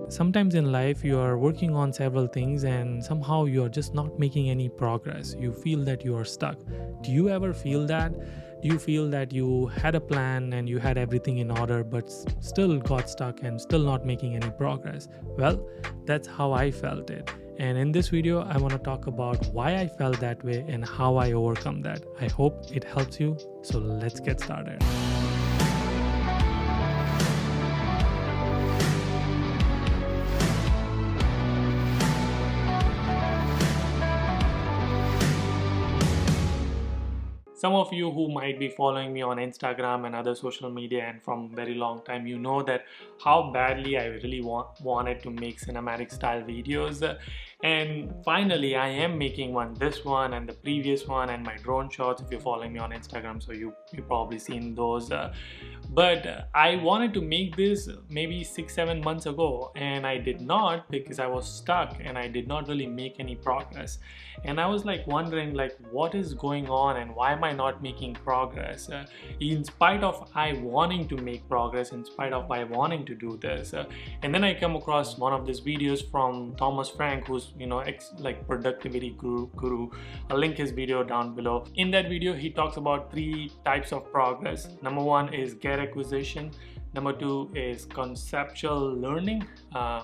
Sometimes in life you are working on several things and somehow you are just not making any progress. You feel that you are stuck. Do you ever feel that? Do you feel that you had a plan and you had everything in order but still got stuck and still not making any progress? Well, that's how I felt it. And in this video, I want to talk about why I felt that way and how I overcome that. I hope it helps you. So let's get started. Some of you who might be following me on Instagram and other social media and from very long time, you know that how badly I really wanted to make cinematic style videos. And finally I am making one, this one and the previous one and my drone shots. If you're following me on Instagram, so you probably seen those. But I wanted to make this maybe 6-7 months ago and I did not, because I was stuck and I did not really make any progress. And I was like wondering like what is going on and why am I not making progress, in spite of I wanting to make progress, in spite of I wanting to do this. And then I come across one of these videos from Thomas Frank, who's like productivity guru. I'll link his video down below. In that video he talks about 3 types of progress. Number 1 is gear acquisition. Number 2 is conceptual learning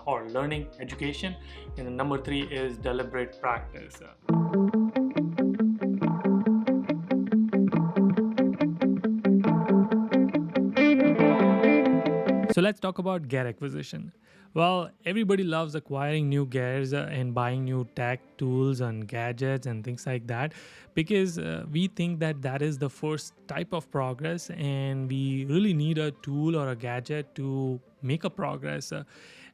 or learning education, and then number 3 is deliberate practice. So let's talk about gear acquisition. Well, everybody loves acquiring new gears and buying new tech tools and gadgets and things like that, because we think that that is the first type of progress and we really need a tool or a gadget to make a progress.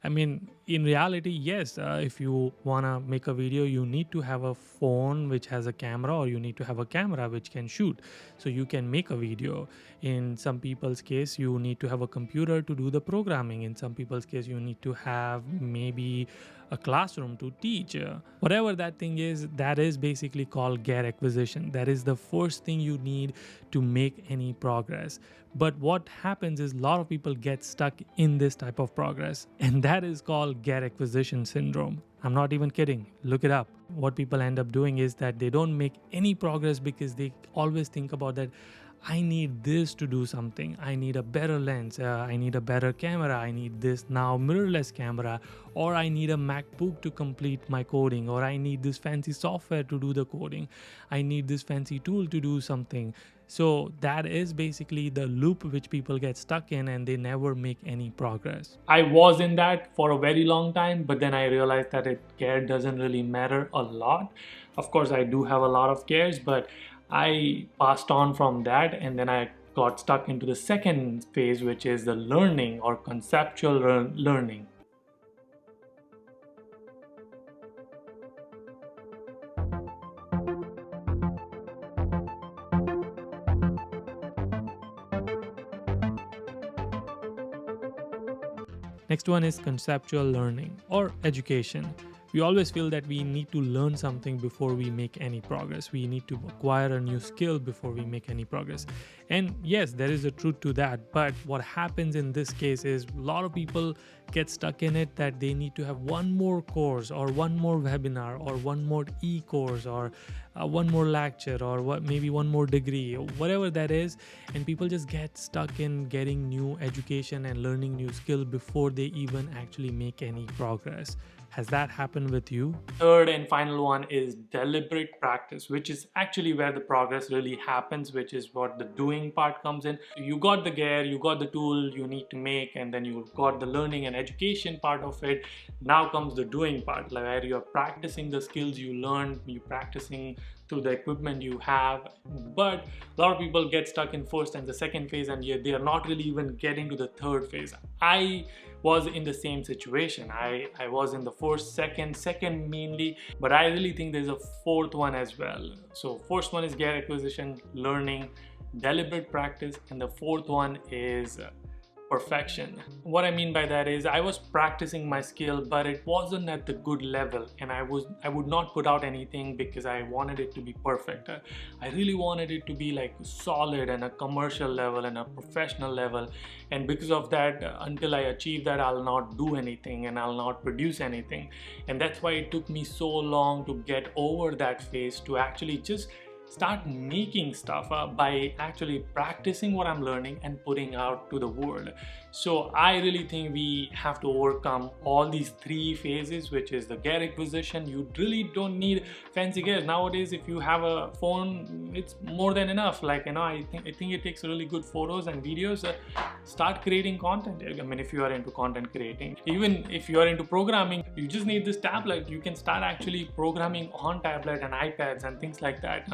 I mean, in reality, yes, if you want to make a video, you need to have a phone which has a camera, or you need to have a camera which can shoot so you can make a video. In some people's case, you need to have a computer to do the programming. In some people's case, you need to have maybe a classroom to teach. Whatever that thing is, that is basically called gear acquisition. That is the first thing you need to make any progress. But what happens is a lot of people get stuck in this type of progress, and that is called gear acquisition syndrome. I'm not even kidding. Look it up. What people end up doing is that they don't make any progress because they always think about that. I need this to do something. I need a better lens. I need a better camera. I need this now mirrorless camera, or I need a MacBook to complete my coding, or I need this fancy software to do the coding. I need this fancy tool to do something. So that is basically the loop which people get stuck in and they never make any progress. I was in that for a very long time, but then I realized that gear doesn't really matter a lot. Of course, I do have a lot of gears, but I passed on from that and then I got stuck into the second phase, which is the learning or conceptual learning. Next one is conceptual learning or education. We always feel that we need to learn something before we make any progress. We need to acquire a new skill before we make any progress. And yes, there is a truth to that. But what happens in this case is a lot of people get stuck in it that they need to have one more course or one more webinar or one more e-course or one more lecture or maybe one more degree or whatever that is. And people just get stuck in getting new education and learning new skill before they even actually make any progress. Has that happened with you? Third and final one is deliberate practice, which is actually where the progress really happens, which is what the doing part comes in. You got the gear, you got the tool you need to make, and then you got the learning and education part of it. Now comes the doing part, like where you're practicing the skills you learned, you're practicing through the equipment you have. But a lot of people get stuck in first and the second phase, and yet they are not really even getting to the third phase. I was in the same situation. I was in the second mainly, but I really think there's a fourth one as well. So first one is gear acquisition, learning, deliberate practice, and the fourth one is perfection. What I mean by that is I was practicing my skill, but it wasn't at the good level, and I would not put out anything because I wanted it to be perfect. I really wanted it to be like solid and a commercial level and a professional level, and because of that, until I achieve that, I'll not do anything and I'll not produce anything. And that's why it took me so long to get over that phase, to actually just start making stuff by actually practicing what I'm learning and putting out to the world. So I really think we have to overcome all these three phases, which is the gear acquisition. You really don't need fancy gear nowadays. If you have a phone, it's more than enough. Like, you know, I think it takes really good photos and videos. Start creating content. I mean, if you are into content creating, even if you are into programming, you just need this tablet. You can start actually programming on tablet and iPads and things like that.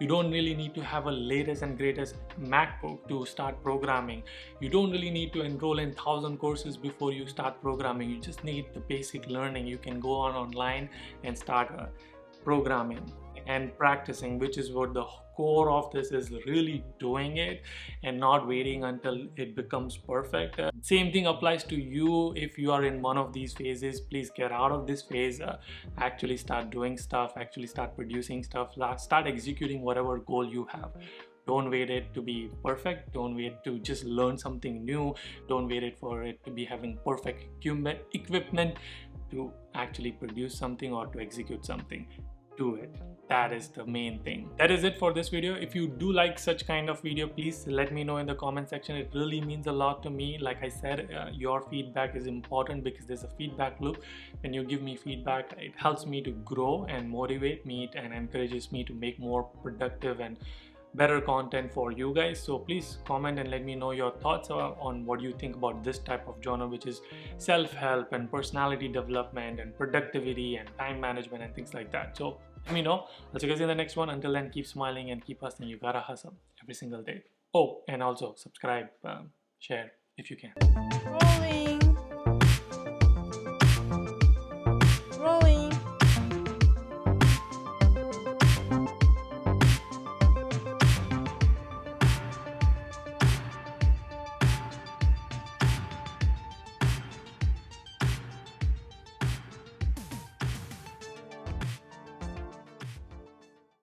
You don't really need to have a latest and greatest MacBook to start programming. You don't really need to enroll in 1,000 courses before you start programming. You just need the basic learning. You can go online and start programming and practicing, which is what the core of this is, really doing it and not waiting until it becomes perfect. Same thing applies to you. If you are in one of these phases, please get out of this phase. Actually start doing stuff, actually start producing stuff, start executing whatever goal you have. Don't wait it to be perfect. Don't wait to just learn something new. Don't wait it for it to be having perfect equipment to actually produce something or to execute something. Do it. That is the main thing. That is it for this video. If you do like such kind of video, please let me know in the comment section. It really means a lot to me. Like I said, your feedback is important because there's a feedback loop. When you give me feedback, it helps me to grow and motivate me and encourages me to make more productive and better content for you guys. So please comment and let me know your thoughts on what you think about this type of genre, which is self-help and personality development and productivity and time management and things like that. So let me know. I'll see you guys in the next one. Until then, keep smiling and keep hustling. You gotta hustle every single day. Oh, and also subscribe, share if you can. Rolling.